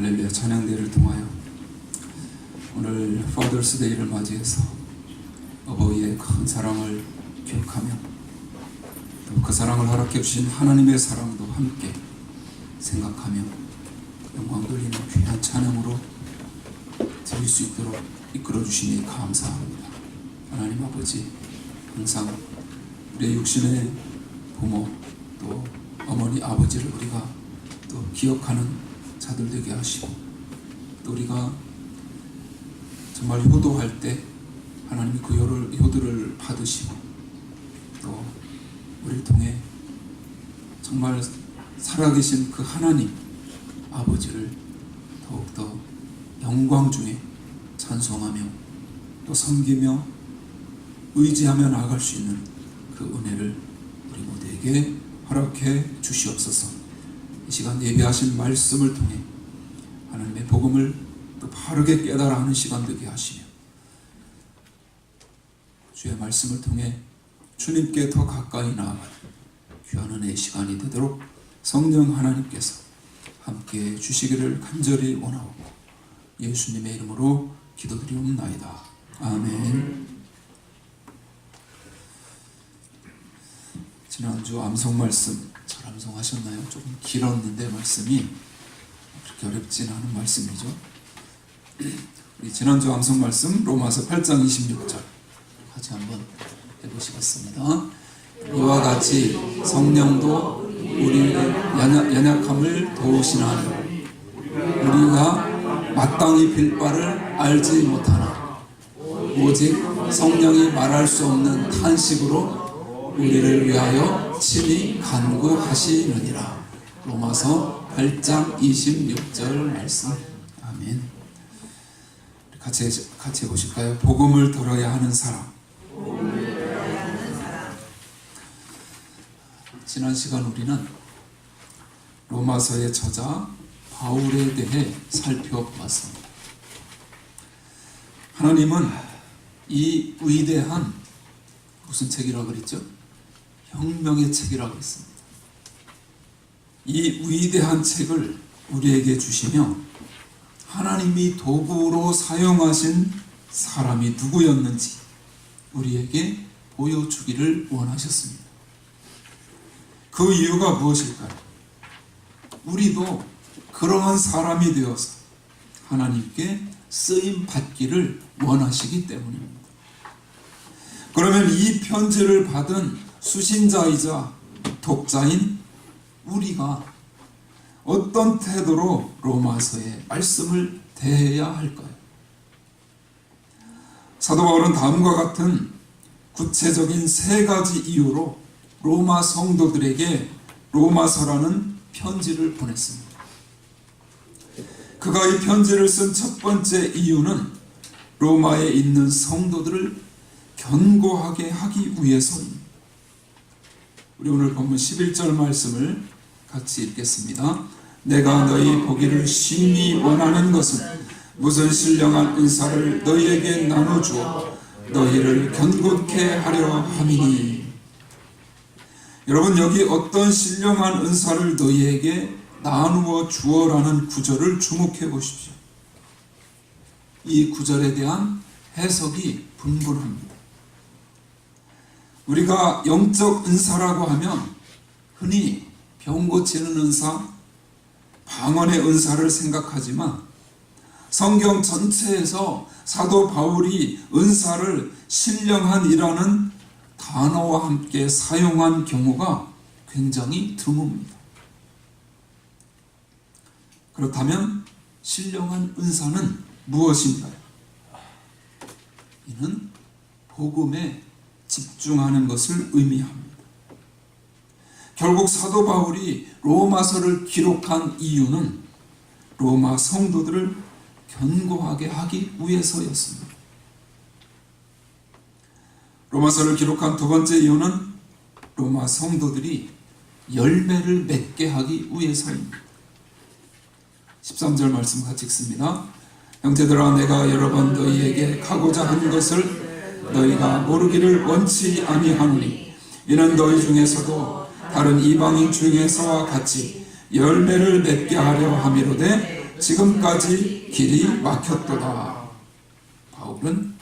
할렐루야. 찬양대회를 통하여 오늘 파더스데이를 맞이해서 어버이의 큰 사랑을 기억하며 또 그 사랑을 허락해 주신 하나님의 사랑도 함께 생각하며 영광 돌리는 귀한 찬양으로 드릴 수 있도록 이끌어 주시니 감사합니다. 하나님 아버지, 항상 우리의 육신의 부모 또 어머니 아버지를 우리가 또 기억하는 자들 되게 하시고, 또 우리가 정말 효도할 때 하나님이 그 효도를 받으시고, 또 우리를 통해 정말 살아계신 그 하나님 아버지를 더욱더 영광 중에 찬송하며 또 섬기며 의지하며 나아갈 수 있는 그 은혜를 우리 모두에게 허락해 주시옵소서. 이 시간 예배하신 말씀을 통해 하나님의 복음을 또 바르게 깨달아 하는 시간 되게 하시며, 주의 말씀을 통해 주님께 더 가까이 나아가는 귀한 은혜의 시간이 되도록 성령 하나님께서 함께 주시기를 간절히 원하옵고 예수님의 이름으로 기도드리옵나이다. 아멘. 지난주 암송 말씀 잘 암송하셨나요? 조금 길었는데 말씀이 그렇게 어렵진 않은 말씀이죠. 우리 지난주 암송 말씀 로마서 8장 26절 같이 한번 해보시겠습니다. 이와 같이 성령도 우리의 연약함을 도우시나니 우리가 마땅히 빌 바를 알지 못하나 오직 성령이 말할 수 없는 탄식으로 우리를 위하여 친히 간구하시느니라. 로마서 8장 26절 말씀. 아멘. 같이 해보실까요? 복음을 들어야 하는 사람. 지난 시간 우리는 로마서의 저자 바울에 대해 살펴봤습니다. 하나님은 이 위대한 무슨 책이라고 그랬죠? 혁명의 책이라고 했습니다. 이 위대한 책을 우리에게 주시며 하나님이 도구로 사용하신 사람이 누구였는지 우리에게 보여주기를 원하셨습니다. 그 이유가 무엇일까요? 우리도 그러한 사람이 되어서 하나님께 쓰임 받기를 원하시기 때문입니다. 그러면 이 편지를 받은 수신자이자 독자인 우리가 어떤 태도로 로마서의 말씀을 대해야 할까요? 사도 바울은 다음과 같은 구체적인 3가지 이유로 로마 성도들에게 로마서라는 편지를 보냈습니다. 그가 이 편지를 쓴 첫 번째 이유는 로마에 있는 성도들을 견고하게 하기 위해서입니다. 우리 오늘 본문 11절 말씀을 같이 읽겠습니다. 내가 너희 보기를 심히 원하는 것은 무슨 신령한 은사를 너희에게 나눠주어 너희를 견고케 하려 함이니. 여러분, 여기 어떤 신령한 은사를 너희에게 나누어 주어라는 구절을 주목해 보십시오. 이 구절에 대한 해석이 분분합니다. 우리가 영적 은사라고 하면 흔히 병 고치는 은사, 방언의 은사를 생각하지만 성경 전체에서 사도 바울이 은사를 신령한이라는 단어와 함께 사용한 경우가 굉장히 드뭅니다. 그렇다면 신령한 은사는 무엇인가요? 이는 복음에 집중하는 것을 의미합니다. 결국 사도 바울이 로마서를 기록한 이유는 로마 성도들을 견고하게 하기 위해서였습니다. 로마서를 기록한 두 번째 이유는 로마 성도들이 열매를 맺게 하기 위해서입니다. 13절 말씀 같이 읽습니다. 형제들아, 내가 여러 번 너희에게 가고자 한 것을 너희가 모르기를 원치 아니하노니 이는 너희 중에서도 다른 이방인 중에서와 같이 열매를 맺게 하려 함이로되 지금까지 길이 막혔도다. 바울은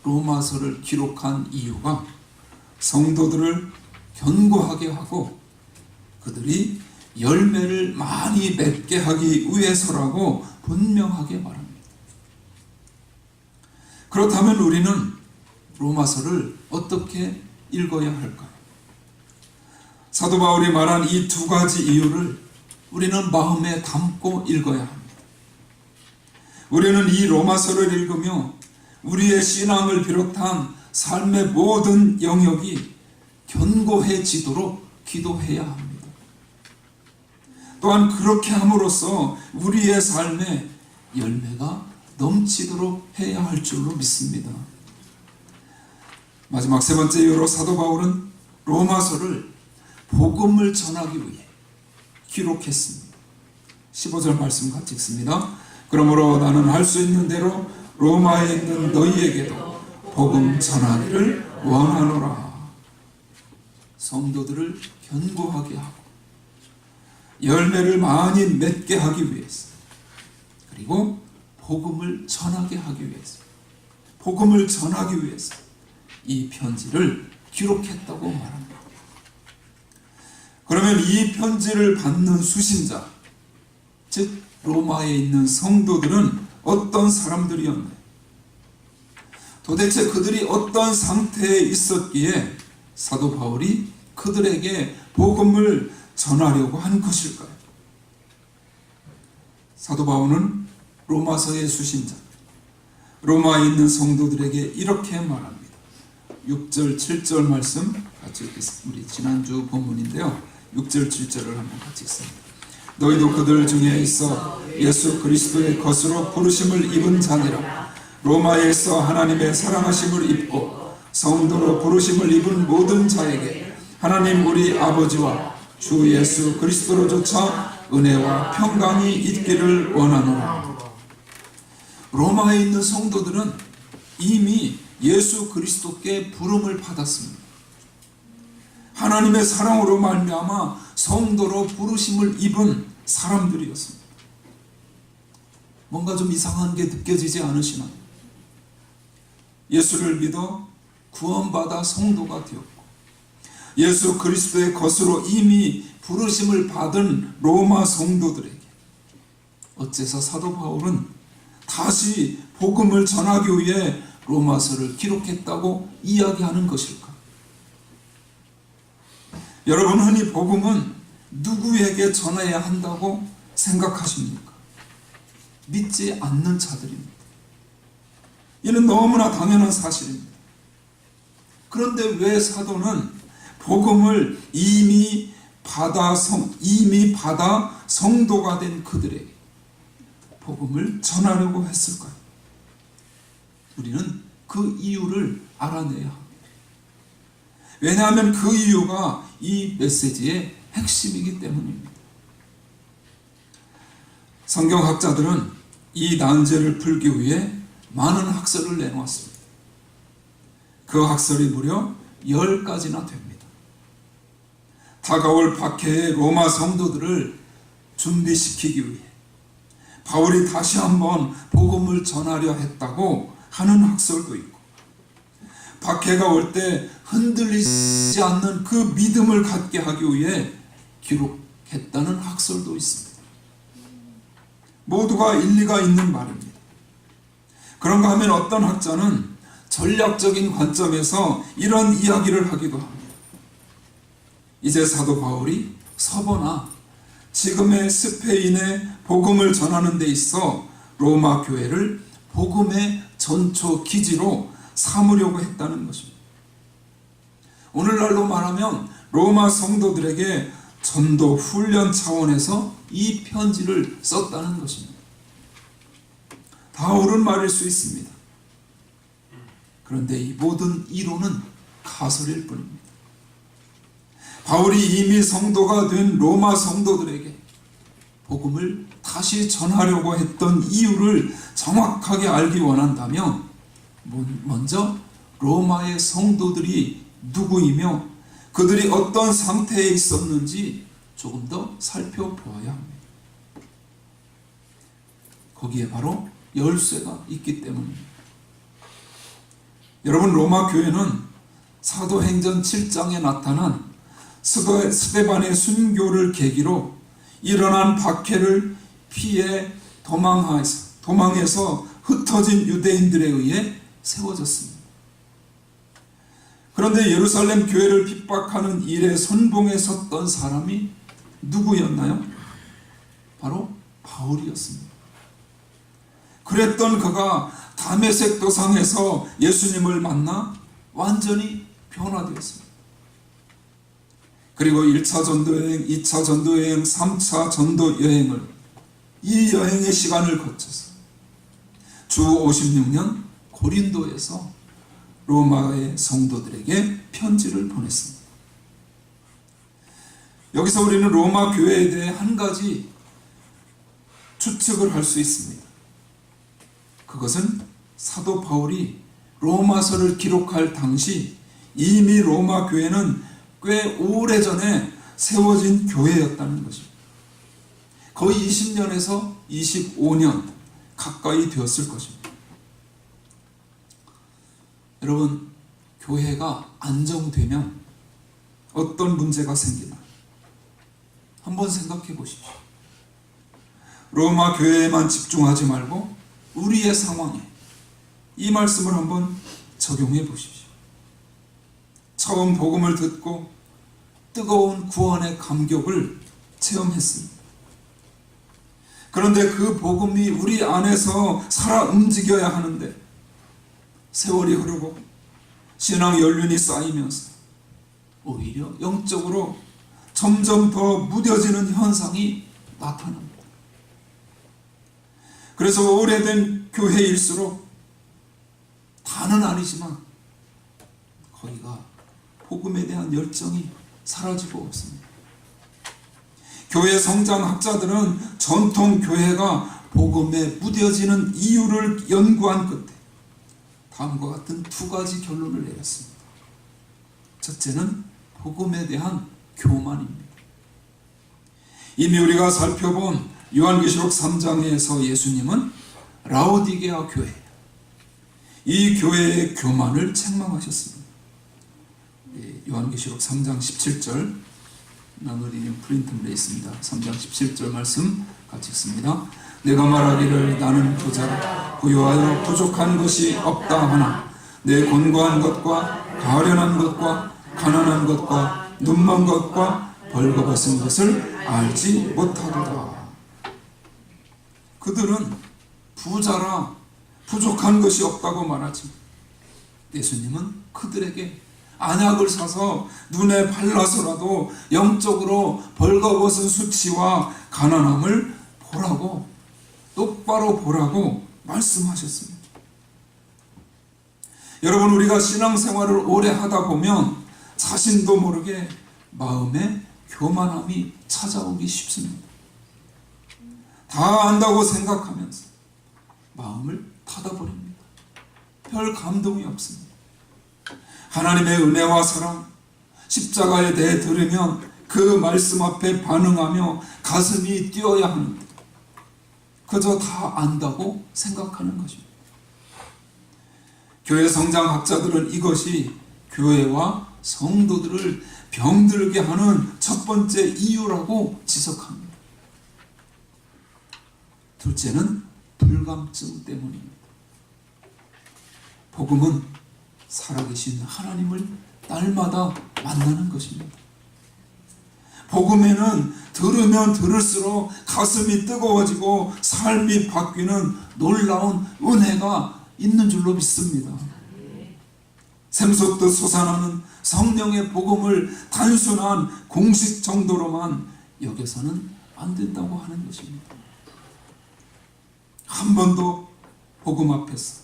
로마서를 기록한 이유가 성도들을 견고하게 하고 그들이 열매를 많이 맺게 하기 위해서라고 분명하게 말합니다. 그렇다면 우리는 로마서를 어떻게 읽어야 할까요? 사도 바울이 말한 이 두 가지 이유를 우리는 마음에 담고 읽어야 합니다. 우리는 이 로마서를 읽으며 우리의 신앙을 비롯한 삶의 모든 영역이 견고해지도록 기도해야 합니다. 또한 그렇게 함으로써 우리의 삶에 열매가 넘치도록 해야 할 줄로 믿습니다. 마지막 세 번째 이유로 사도 바울은 로마서를 복음을 전하기 위해 기록했습니다. 15절 말씀 같이 읽습니다. 그러므로 나는 할 수 있는 대로 로마에 있는 너희에게도 복음 전하기를 원하노라. 성도들을 견고하게 하고 열매를 많이 맺게 하기 위해서, 그리고 복음을 전하게 하기 위해서, 복음을 전하기 위해서 이 편지를 기록했다고 말합니다. 그러면 이 편지를 받는 수신자, 즉 로마에 있는 성도들은 어떤 사람들이었나요? 도대체 그들이 어떤 상태에 있었기에 사도 바울이 그들에게 복음을 전하려고 한 것일까요? 사도 바울은 로마서의 수신자, 로마에 있는 성도들에게 이렇게 말합니다. 6절 7절 말씀 같이 읽겠습니다. 우리 지난주 본문인데요, 6절 7절을 한번 같이 읽습니다. 너희도 그들 중에 있어 예수 그리스도의 것으로 부르심을 입은 자니라. 로마에서 하나님의 사랑하심을 입고 성도로 부르심을 입은 모든 자에게 하나님 우리 아버지와 주 예수 그리스도로조차 은혜와 평강이 있기를 원하노라. 로마에 있는 성도들은 이미 예수 그리스도께 부름을 받았습니다. 하나님의 사랑으로 말미암아 성도로 부르심을 입은 사람들이었습니다. 뭔가 좀 이상한 게 느껴지지 않으시나요? 예수를 믿어 구원받아 성도가 되었고 예수 그리스도의 것으로 이미 부르심을 받은 로마 성도들에게 어째서 사도 바울은 다시 복음을 전하기 위해 로마서를 기록했다고 이야기하는 것일까? 여러분, 흔히 복음은 누구에게 전해야 한다고 생각하십니까? 믿지 않는 자들입니다. 이는 너무나 당연한 사실입니다. 그런데 왜 사도는 복음을 이미 받아 성도가 된 그들에게 복음을 전하려고 했을까요? 우리는 그 이유를 알아내야 합니다. 왜냐하면 그 이유가 이 메시지의 핵심이기 때문입니다. 성경학자들은 이 난제를 풀기 위해 많은 학설을 내놓았습니다. 그 학설이 무려 10가지나 됩니다. 다가올 박해의 로마 성도들을 준비시키기 위해 바울이 다시 한번 복음을 전하려 했다고 하는 학설도 있고, 박해가 올 때 흔들리지 않는 그 믿음을 갖게 하기 위해 기록했다는 학설도 있습니다. 모두가 일리가 있는 말입니다. 그런가 하면 어떤 학자는 전략적인 관점에서 이런 이야기를 하기도 합니다. 이제 사도 바울이 서버나 지금의 스페인에 복음을 전하는 데 있어 로마 교회를 복음의 전초 기지로 삼으려고 했다는 것입니다. 오늘날로 말하면 로마 성도들에게 전도 훈련 차원에서 이 편지를 썼다는 것입니다. 다 옳은 말일 수 있습니다. 그런데 이 모든 이론은 가설일 뿐입니다. 바울이 이미 성도가 된 로마 성도들에게 복음을 다시 전하려고 했던 이유를 정확하게 알기 원한다면 먼저 로마의 성도들이 누구이며 그들이 어떤 상태에 있었는지 조금 더 살펴보아야 합니다. 거기에 바로 열쇠가 있기 때문입니다. 여러분, 로마 교회는 사도행전 7장에 나타난 스데반의 순교를 계기로 일어난 박해를 피해 도망해서 흩어진 유대인들에 의해 세워졌습니다. 그런데 예루살렘 교회를 핍박하는 일에 선봉에 섰던 사람이 누구였나요? 바로 바울이었습니다. 그랬던 그가 다메섹 도상에서 예수님을 만나 완전히 변화되었습니다. 그리고 1차 전도여행, 2차 전도여행, 3차 전도여행을 이 여행의 시간을 거쳐서 주 56년 고린도에서 로마의 성도들에게 편지를 보냈습니다. 여기서 우리는 로마 교회에 대해 한 가지 추측을 할 수 있습니다. 그것은 사도 바울이 로마서를 기록할 당시 이미 로마 교회는 꽤 오래전에 세워진 교회였다는 것입니다. 거의 20년에서 25년 가까이 되었을 것입니다. 여러분, 교회가 안정되면 어떤 문제가 생기나 한번 생각해 보십시오. 로마 교회에만 집중하지 말고 우리의 상황에 이 말씀을 한번 적용해 보십시오. 처음 복음을 듣고 뜨거운 구원의 감격을 체험했습니다. 그런데 그 복음이 우리 안에서 살아 움직여야 하는데 세월이 흐르고 신앙 연륜이 쌓이면서 오히려 영적으로 점점 더 무뎌지는 현상이 나타납니다. 그래서 오래된 교회일수록 다는 아니지만 거기가 복음에 대한 열정이 사라지고 없습니다. 교회 성장학자들은 전통 교회가 복음에 무뎌지는 이유를 연구한 끝에 다음과 같은 두 가지 결론을 내렸습니다. 첫째는 복음에 대한 교만입니다. 이미 우리가 살펴본 요한계시록 3장에서 예수님은 라오디게아 교회, 이 교회의 교만을 책망하셨습니다. 요한계시록 3장 17절 나누리님 프린트물에 있습니다. 3장 17절 말씀 같이 읽습니다. 내가 말하기를 나는 부자라 부유하여 부족한 것이 없다 하나 내 곤고한 것과 가련한 것과 가난한 것과 눈먼 것과 벌거벗은 것을 알지 못하도다. 그들은 부자라 부족한 것이 없다고 말하지 예수님은 그들에게 안약을 사서 눈에 발라서라도 영적으로 벌거벗은 수치와 가난함을 보라고 똑바로 보라고 말씀하셨습니다. 여러분, 우리가 신앙생활을 오래 하다 보면 자신도 모르게 마음에 교만함이 찾아오기 쉽습니다. 다 안다고 생각하면서 마음을 닫아버립니다. 별 감동이 없습니다. 하나님의 은혜와 사랑, 십자가에 대해 들으면 그 말씀 앞에 반응하며 가슴이 뛰어야 하는데 그저 다 안다고 생각하는 것입니다. 교회 성장학자들은 이것이 교회와 성도들을 병들게 하는 첫 번째 이유라고 지적합니다. 둘째는 불감증 때문입니다. 복음은 살아계신 하나님을 날마다 만나는 것입니다. 복음에는 들으면 들을수록 가슴이 뜨거워지고 삶이 바뀌는 놀라운 은혜가 있는 줄로 믿습니다. 샘솟듯 솟아나는 성령의 복음을 단순한 공식 정도로만 여겨서는 안 된다고 하는 것입니다. 한 번도 복음 앞에서,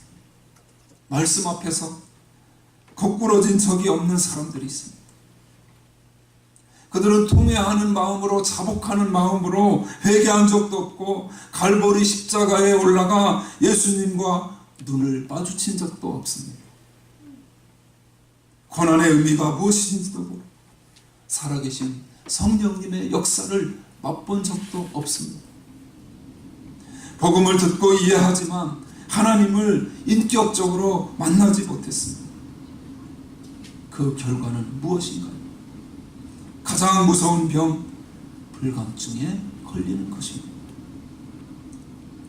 말씀 앞에서 거꾸러진 적이 없는 사람들이 있습니다. 그들은 통회하는 마음으로, 자복하는 마음으로 회개한 적도 없고 갈보리 십자가에 올라가 예수님과 눈을 마주친 적도 없습니다. 고난의 의미가 무엇인지도 모르고 살아계신 성령님의 역사를 맛본 적도 없습니다. 복음을 듣고 이해하지만 하나님을 인격적으로 만나지 못했습니다. 그 결과는 무엇인가요? 가장 무서운 병, 불감증에 걸리는 것입니다.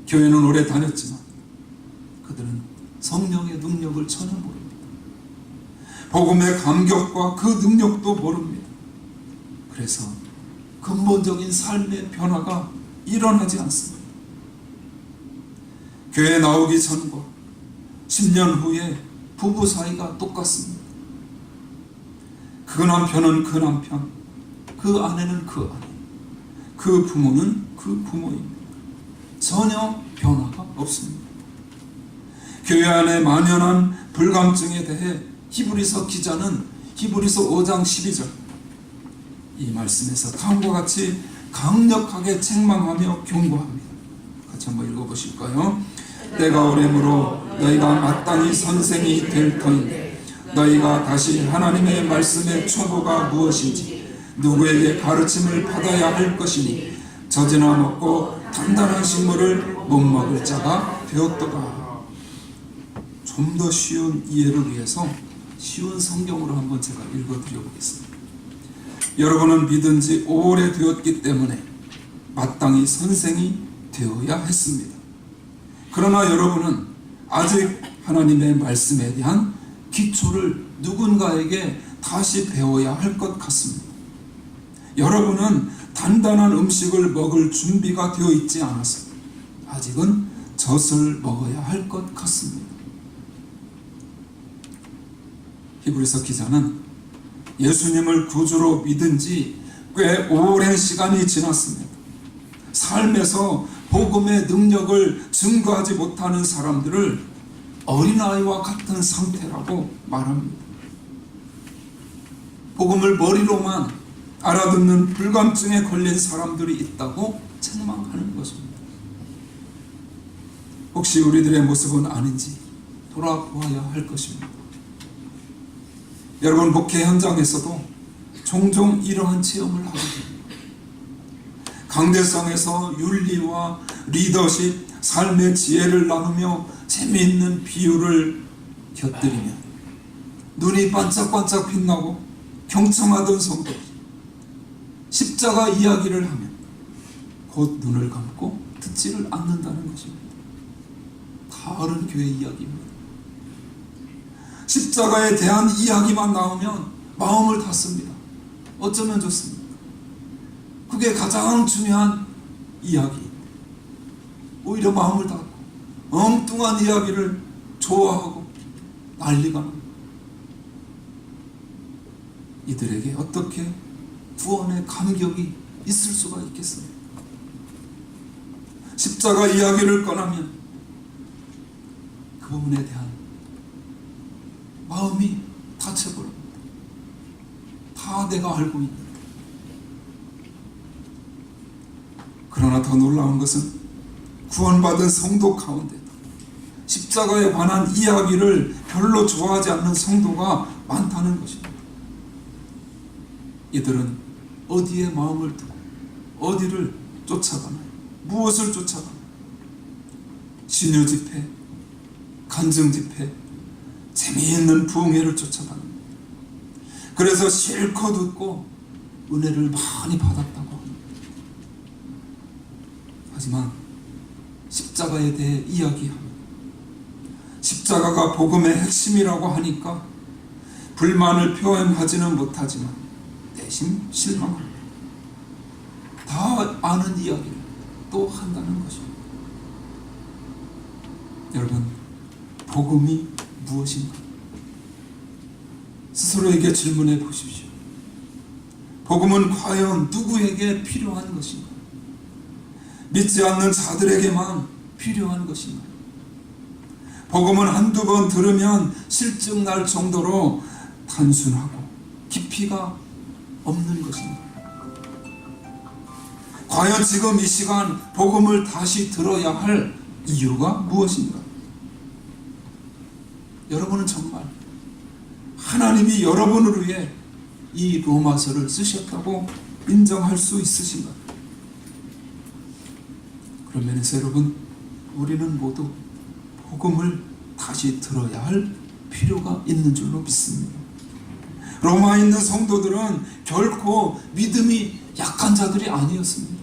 교회는 오래 다녔지만 그들은 성령의 능력을 전혀 모릅니다. 복음의 감격과 그 능력도 모릅니다. 그래서 근본적인 삶의 변화가 일어나지 않습니다. 교회 나오기 전과 10년 후에 부부 사이가 똑같습니다. 그 남편은 그 남편, 그 아내는 그 아내, 그 부모는 그 부모입니다. 전혀 변화가 없습니다. 교회 안에 만연한 불감증에 대해 히브리서 기자는 히브리서 5장 12절 이 말씀에서 다음과 같이 강력하게 책망하며 경고합니다. 같이 한번 읽어보실까요? 때가 오래므로 너희가 마땅히 선생이 될 터인데 너희가 다시 하나님의 말씀의 초보가 무엇인지 누구에게 가르침을 받아야 할 것이니 젖이나 먹고 단단한 식물을 못 먹을 자가 되었도다. 좀 더 쉬운 이해를 위해서 쉬운 성경으로 한번 제가 읽어드려 보겠습니다. 여러분은 믿은 지 오래되었기 때문에 마땅히 선생이 되어야 했습니다. 그러나 여러분은 아직 하나님의 말씀에 대한 기초를 누군가에게 다시 배워야 할 것 같습니다. 여러분은 단단한 음식을 먹을 준비가 되어 있지 않아서 아직은 젖을 먹어야 할 것 같습니다. 히브리서 기자는 예수님을 구주로 믿은 지 꽤 오랜 시간이 지났습니다. 삶에서 복음의 능력을 증거하지 못하는 사람들을 어린아이와 같은 상태라고 말합니다. 복음을 머리로만 알아듣는 불감증에 걸린 사람들이 있다고 책망하는 것입니다. 혹시 우리들의 모습은 아닌지 돌아보아야 할 것입니다. 여러분, 목회 현장에서도 종종 이러한 체험을 하게 됩니다. 강대상에서 윤리와 리더십, 삶의 지혜를 나누며 재미있는 비유를 곁들이며 눈이 반짝반짝 빛나고 경청하던 성도들, 십자가 이야기를 하면 곧 눈을 감고 듣지를 않는다는 것입니다. 다른 교회 이야기입니다. 십자가에 대한 이야기만 나오면 마음을 닫습니다. 어쩌면 좋습니까? 그게 가장 중요한 이야기. 오히려 마음을 닫고 엉뚱한 이야기를 좋아하고 난리가 납니다. 이들에게 어떻게 구원의 감격이 있을 수가 있겠습니까? 십자가 이야기를 꺼내면 그 부분에 대한 마음이 닫혀버립니다. 다 내가 알고 있는데. 그러나 더 놀라운 것은 구원받은 성도 가운데도 십자가에 관한 이야기를 별로 좋아하지 않는 성도가 많다는 것입니다. 이들은 어디에 마음을 두고 어디를 쫓아가나요? 무엇을 쫓아가나요? 신유 집회, 간증 집회, 재미있는 부흥회를 쫓아갑니다. 그래서 실컷 웃고 은혜를 많이 받았다고 합니다. 하지만 십자가에 대해 이야기합니다. 십자가가 복음의 핵심이라고 하니까 불만을 표현하지는 못하지만 대신 실망합니다. 다 아는 이야기를 또 한다는 것입니다. 여러분, 복음이 무엇인가? 스스로에게 질문해 보십시오. 복음은 과연 누구에게 필요한 것인가? 믿지 않는 자들에게만 필요한 것인가? 복음은 한두 번 들으면 실증 날 정도로 단순하고 깊이가 없는 것인가? 과연 지금 이 시간 복음을 다시 들어야 할 이유가 무엇인가? 여러분은 정말 하나님이 여러분을 위해 이 로마서를 쓰셨다고 인정할 수 있으신가? 그런 면에서 여러분, 우리는 모두 복음을 다시 들어야 할 필요가 있는 줄로 믿습니다. 로마에 있는 성도들은 결코 믿음이 약한 자들이 아니었습니다.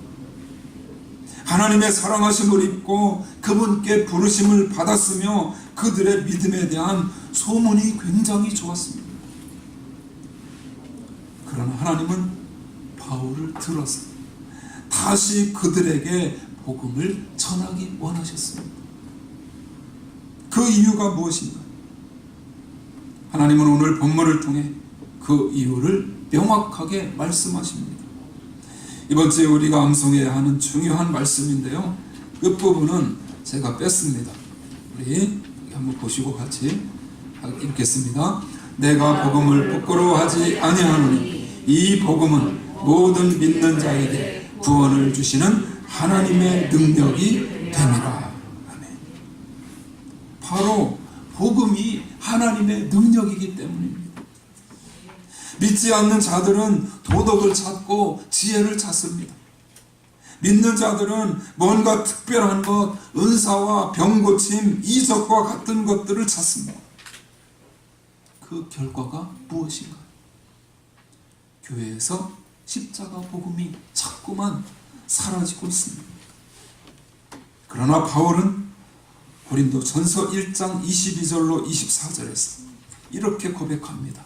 하나님의 사랑하심을 입고 그분께 부르심을 받았으며 그들의 믿음에 대한 소문이 굉장히 좋았습니다. 그러나 하나님은 바울을 들어서 다시 그들에게 복음을 전하기 원하셨습니다. 그 이유가 무엇인가? 하나님은 오늘 본문을 통해 그 이유를 명확하게 말씀하십니다. 이번 주에 우리가 암송해야 하는 중요한 말씀인데요, 끝부분은 제가 뺐습니다. 우리 한번 보시고 같이 읽겠습니다. 내가 복음을 부끄러워하지 아니하노니 이 복음은 모든 믿는 자에게 구원을 주시는 하나님의 능력이 됨이라. 아멘. 바로 복음이 하나님의 능력이기 때문입니다. 믿지 않는 자들은 도덕을 찾고 지혜를 찾습니다. 믿는 자들은 뭔가 특별한 것, 은사와 병고침, 이적과 같은 것들을 찾습니다. 그 결과가 무엇인가? 교회에서 십자가 복음이 자꾸만 사라지고 있습니다. 그러나 바울은 고린도전서 1장 22절로 24절에서 이렇게 고백합니다.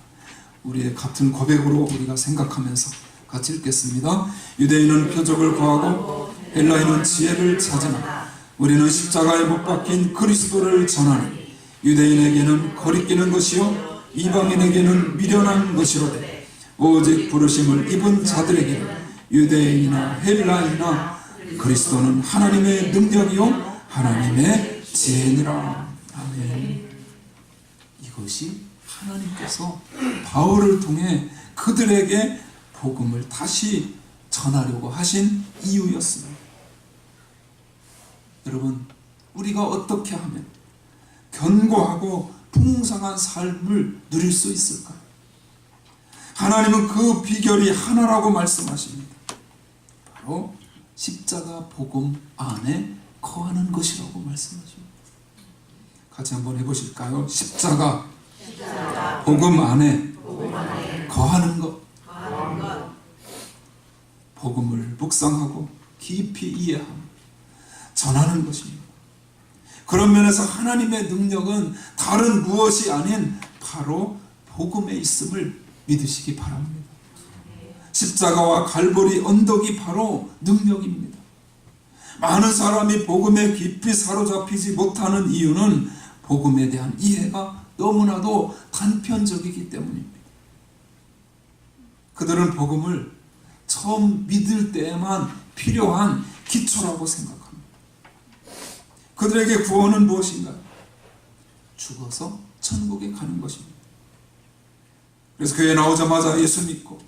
우리의 같은 고백으로 우리가 생각하면서 같이 읽겠습니다. 유대인은 표적을 구하고 헬라인은 지혜를 찾으나 우리는 십자가에 못 박힌 그리스도를 전하니 유대인에게는 거리끼는 것이요 이방인에게는 미련한 것이로되 오직 부르심을 입은 자들에게는 유대인이나 헬라인이나 그리스도는 하나님의 능력이요 하나님의 지혜니라. 아멘. 이것이 하나님께서 바울을 통해 그들에게 복음을 다시 전하려고 하신 이유였습니다. 여러분, 우리가 어떻게 하면 견고하고 풍성한 삶을 누릴 수 있을까요? 하나님은 그 비결이 하나라고 말씀하십니다. 바로 십자가 복음 안에 거하는 것이라고 말씀하십니다. 같이 한번 해보실까요? 십자가 복음 안에 거하는 것. 복음을 묵상하고 깊이 이해하고 전하는 것입니다. 그런 면에서 하나님의 능력은 다른 무엇이 아닌 바로 복음에 있음을 믿으시기 바랍니다. 십자가와 갈보리 언덕이 바로 능력입니다. 많은 사람이 복음에 깊이 사로잡히지 못하는 이유는 복음에 대한 이해가 너무나도 단편적이기 때문입니다. 그들은 복음을 처음 믿을 때에만 필요한 기초라고 생각합니다. 그들에게 구원은 무엇인가요? 죽어서 천국에 가는 것입니다. 그래서 교회에 나오자마자 예수 믿고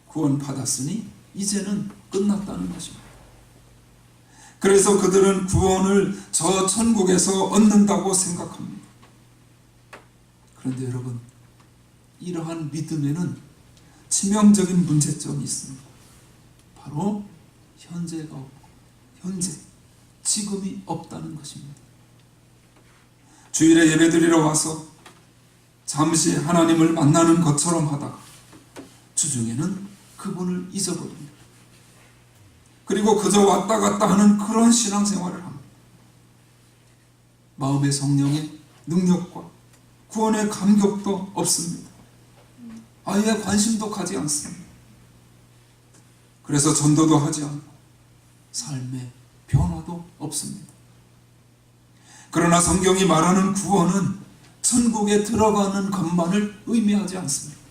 구원 받았으니 이제는 끝났다는 것입니다. 그래서 그들은 구원을 저 천국에서 얻는다고 생각합니다. 그런데 여러분, 이러한 믿음에는 치명적인 문제점이 있습니다. 바로 현재가 없고 지금이 없다는 것입니다. 주일에 예배드리러 와서 잠시 하나님을 만나는 것처럼 하다가 주중에는 그분을 잊어버립니다. 그리고 그저 왔다 갔다 하는 그런 신앙생활을 합니다. 마음의 성령의 능력과 구원의 감격도 없습니다. 아예 관심도 가지 않습니다. 그래서 전도도 하지 않고 삶의 변화도 없습니다. 그러나 성경이 말하는 구원은 천국에 들어가는 것만을 의미하지 않습니다.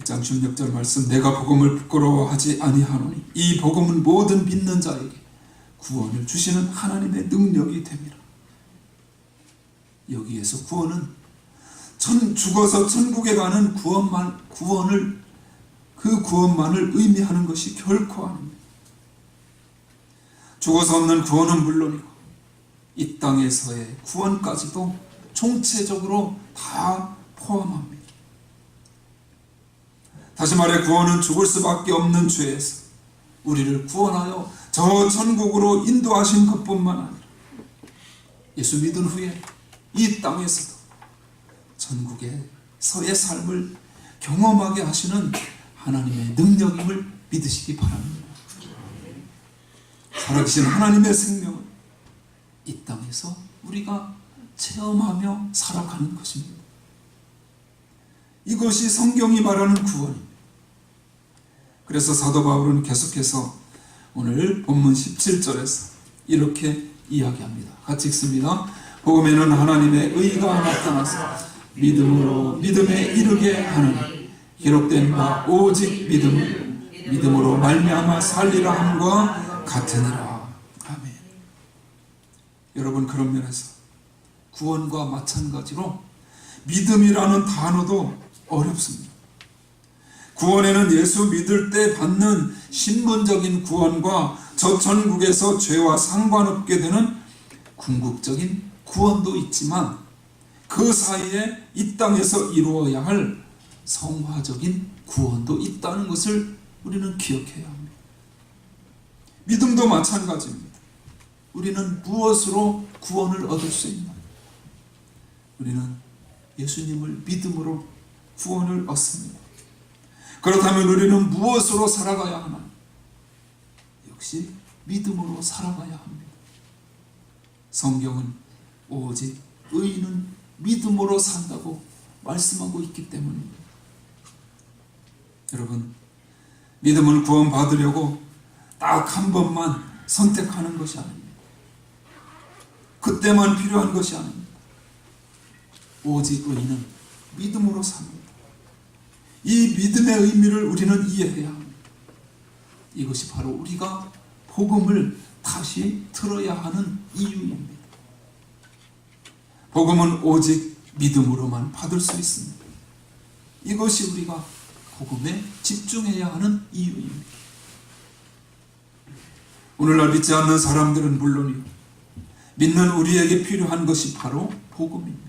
1장 16절 말씀, 내가 복음을 부끄러워하지 아니하노니 이 복음은 모든 믿는 자에게 구원을 주시는 하나님의 능력이 됨이라. 여기에서 구원은 죽어서 천국에 가는 구원만을 의미하는 것이 결코 아닙니다. 죽어서 얻는 구원은 물론이고 이 땅에서의 구원까지도 총체적으로 다 포함합니다. 다시 말해 구원은 죽을 수밖에 없는 죄에서 우리를 구원하여 저 천국으로 인도하신 것뿐만 아니라 예수 믿은 후에 이 땅에서도 천국에서의 삶을 경험하게 하시는 하나님의 능력임을 믿으시기 바랍니다. 살아계신 하나님의 생명을 이 땅에서 우리가 체험하며 살아가는 것입니다. 이것이 성경이 말하는 구원입니다. 그래서 사도 바울은 계속해서 오늘 본문 17절에서 이렇게 이야기합니다. 같이 읽습니다. 복음에는 하나님의 의가 나타나서 믿음으로 믿음에 이르게 하느니 기록된 바 오직 믿음으로 말미암아 살리라 함과 같으니라. 아멘. 여러분, 그런 면에서 구원과 마찬가지로 믿음이라는 단어도 어렵습니다. 구원에는 예수 믿을 때 받는 신분적인 구원과 저 천국에서 죄와 상관없게 되는 궁극적인 구원도 있지만 그 사이에 이 땅에서 이루어야 할 성화적인 구원도 있다는 것을 우리는 기억해야 합니다. 믿음도 마찬가지입니다. 우리는 무엇으로 구원을 얻을 수 있나요? 우리는 예수님을 믿음으로 구원을 얻습니다. 그렇다면 우리는 무엇으로 살아가야 하나요? 역시 믿음으로 살아가야 합니다. 성경은 오직 의인은 믿음으로 산다고 말씀하고 있기 때문입니다. 여러분, 믿음은 구원 받으려고 딱 한 번만 선택하는 것이 아닙니다. 그때만 필요한 것이 아닙니다. 오직 의인은 믿음으로 삽니다. 이 믿음의 의미를 우리는 이해해야 합니다. 이것이 바로 우리가 복음을 다시 들어야 하는 이유입니다. 복음은 오직 믿음으로만 받을 수 있습니다. 이것이 우리가 복음에 집중해야 하는 이유입니다. 오늘날 믿지 않는 사람들은 물론이요, 믿는 우리에게 필요한 것이 바로 복음입니다.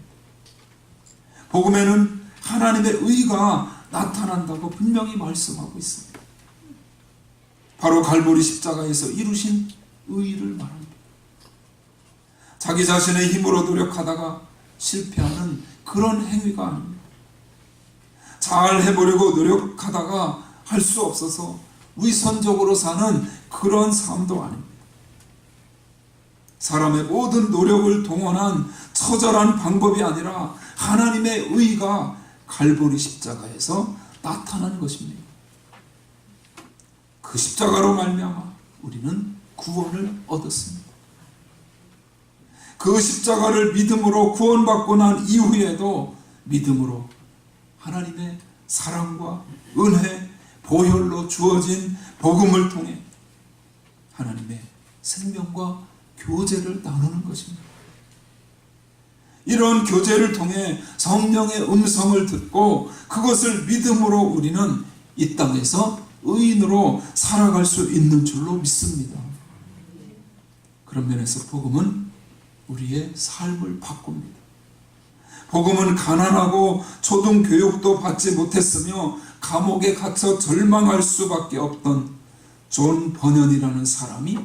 복음에는 하나님의 의가 나타난다고 분명히 말씀하고 있습니다. 바로 갈보리 십자가에서 이루신 의를 말합니다. 자기 자신의 힘으로 노력하다가 실패하는 그런 행위가 아닙니다. 잘 해보려고 노력하다가 할 수 없어서 위선적으로 사는 그런 삶도 아닙니다. 사람의 모든 노력을 동원한 처절한 방법이 아니라 하나님의 의가 갈보리 십자가에서 나타난 것입니다. 그 십자가로 말미암아 우리는 구원을 얻었습니다. 그 십자가를 믿음으로 구원받고 난 이후에도 믿음으로 하나님의 사랑과 은혜, 보혈로 주어진 복음을 통해 하나님의 생명과 교제를 나누는 것입니다. 이런 교제를 통해 성령의 음성을 듣고 그것을 믿음으로 우리는 이 땅에서 의인으로 살아갈 수 있는 줄로 믿습니다. 그런 면에서 복음은 우리의 삶을 바꿉니다. 복음은 가난하고 초등교육도 받지 못했으며 감옥에 갇혀 절망할 수밖에 없던 존 버년이라는 사람이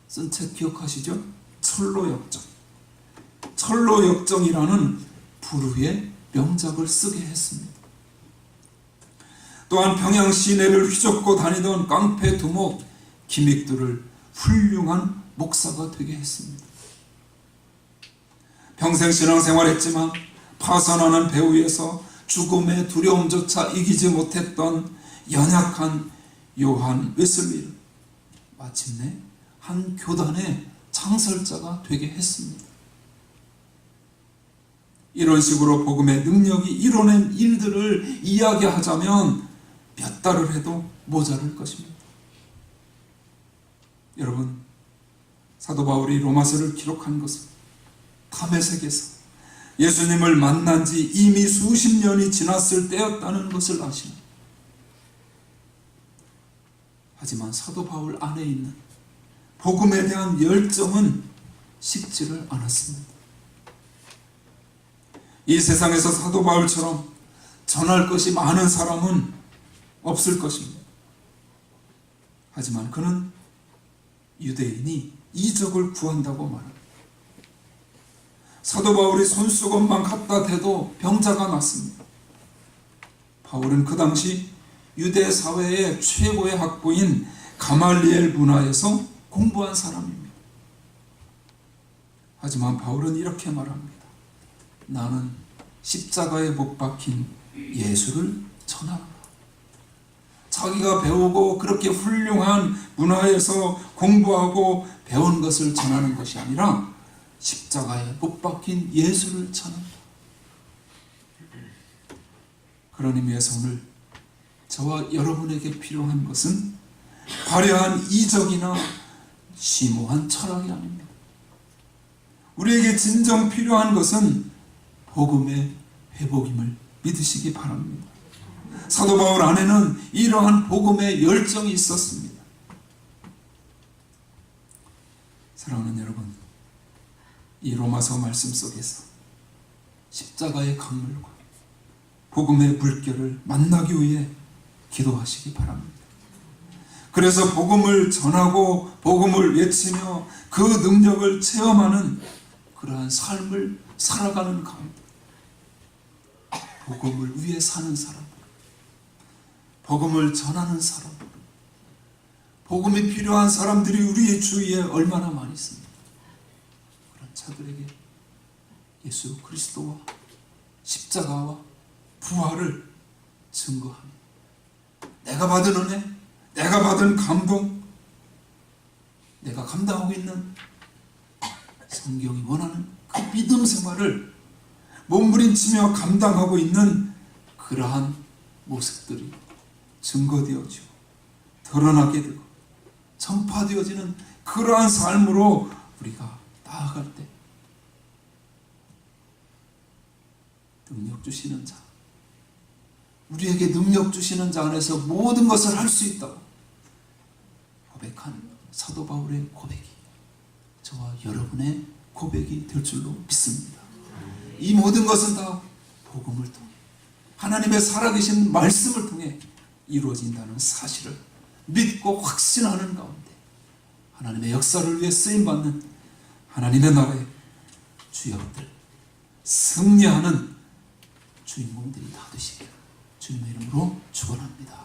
쓴 책 기억하시죠? 철로역정. 철로역정이라는 부르의 명작을 쓰게 했습니다. 또한 평양 시내를 휘젓고 다니던 깡패 두목 김익두를 훌륭한 목사가 되게 했습니다. 평생 신앙생활했지만 파선하는 배후에서 죽음의 두려움조차 이기지 못했던 연약한 요한 웨슬리를 마침내 한 교단의 창설자가 되게 했습니다. 이런 식으로 복음의 능력이 이뤄낸 일들을 이야기하자면 몇 달을 해도 모자랄 것입니다. 여러분, 사도 바울이 로마서를 기록한 것은 다메섹에서 예수님을 만난 지 이미 수십 년이 지났을 때였다는 것을 아시는, 하지만 사도 바울 안에 있는 복음에 대한 열정은 식지를 않았습니다. 이 세상에서 사도 바울처럼 전할 것이 많은 사람은 없을 것입니다. 하지만 그는 유대인이 이적을 구한다고 말합니다. 사도 바울이 손수건만 갖다 대도 병자가 났습니다. 바울은 그 당시 유대 사회의 최고의 학부인 가말리엘 문화에서 공부한 사람입니다. 하지만 바울은 이렇게 말합니다. 나는 십자가에 못 박힌 예수를 전하노라. 자기가 배우고 그렇게 훌륭한 문화에서 공부하고 배운 것을 전하는 것이 아니라 십자가에 못 박힌 예수를 전한다. 그런 의미에서 오늘 저와 여러분에게 필요한 것은 화려한 이적이나 심오한 철학이 아닙니다. 우리에게 진정 필요한 것은 복음의 회복임을 믿으시기 바랍니다. 사도 바울 안에는 이러한 복음의 열정이 있었습니다. 사랑하는 여러분, 이 로마서 말씀 속에서 십자가의 강물과 복음의 물결을 만나기 위해 기도하시기 바랍니다. 그래서 복음을 전하고 복음을 외치며 그 능력을 체험하는 그러한 삶을 살아가는 가운데 복음을 위해 사는 사람, 복음을 전하는 사람, 복음이 필요한 사람들이 우리의 주위에 얼마나 많이 있습니다. 그런 자들에게 예수 그리스도와 십자가와 부활을 증거하며 내가 받은 은혜, 내가 받은 감동, 내가 감당하고 있는 성경이 원하는 그 믿음 생활을 몸부림치며 감당하고 있는 그러한 모습들이 증거되어지고 드러나게 되고 전파되어지는 그러한 삶으로 우리가 나아갈 때 능력 주시는 자, 우리에게 능력 주시는 자 안에서 모든 것을 할 수 있다고 고백한 사도 바울의 고백이 저와 여러분의 고백이 될 줄로 믿습니다. 이 모든 것은 다 복음을 통해 하나님의 살아계신 말씀을 통해 이루어진다는 사실을 믿고 확신하는 가운데 하나님의 역사를 위해 쓰임받는 하나님의 나라의 주역들, 승리하는 주인공들이 다 되시기를 주님의 이름으로 축원합니다.